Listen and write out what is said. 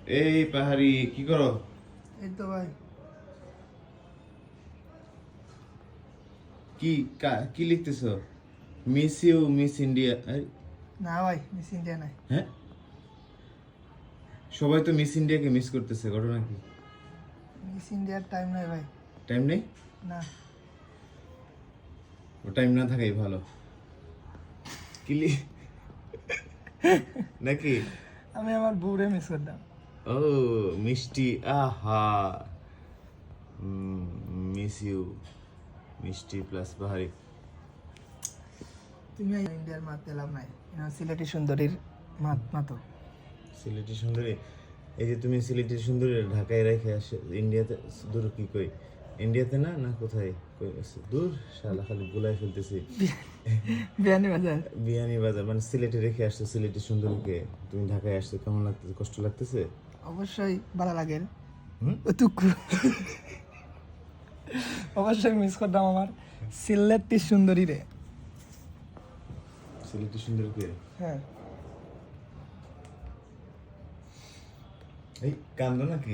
এই পাহাড়ি কি করো? এই তো ভাই। কি কি লিখতেছো? Miss you miss India? না ভাই, মিস ইন্ডিয়া নাই। হ্যাঁ, সবাই তো মিস ইন্ডিয়াকে মিস করতেছে, ঘটনা কি? মিস ইন্ডিয়ার টাইম নাই ভাই। টাইম নেই? না। ও টাইম না থাকাই ভালো। কিলি নাকি? আমি আমার বউরে মিস করতাম। ও মিষ্টি, আহা, মিস ইউ মিষ্টি প্লাস পাহাড়ি। তুমি ইন্ডিয়ার মাত পেলাম নাই, সিলেটি সুন্দরীর মাত মাতো। সিলেটি সুন্দরী, এই যে তুমি সিলেটি সুন্দরী ঢাকায় রেখে আসে ইন্ডিয়াতে, দূর কি কই, ইন্ডিয়াতে না না কোথায় কই আছে দূর, শালা খালি গুলাই ফেলতেছি। বিয়ানি বাজার। বিয়ানি বাজার মানে সিলেটে রেখে আসছো সিলেটি সুন্দরীকে, তুমি ঢাকায় আসছো, কেমন লাগতেছে? কষ্ট লাগতেছে? অবশ্যই ভালো লাগে। হুম? ওটুকু অবশ্যই মিস করতাম আমার সিলেটি সুন্দরী রে। সিলেটি সুন্দরীকে? হ্যাঁ। এই কান্দো নাকি?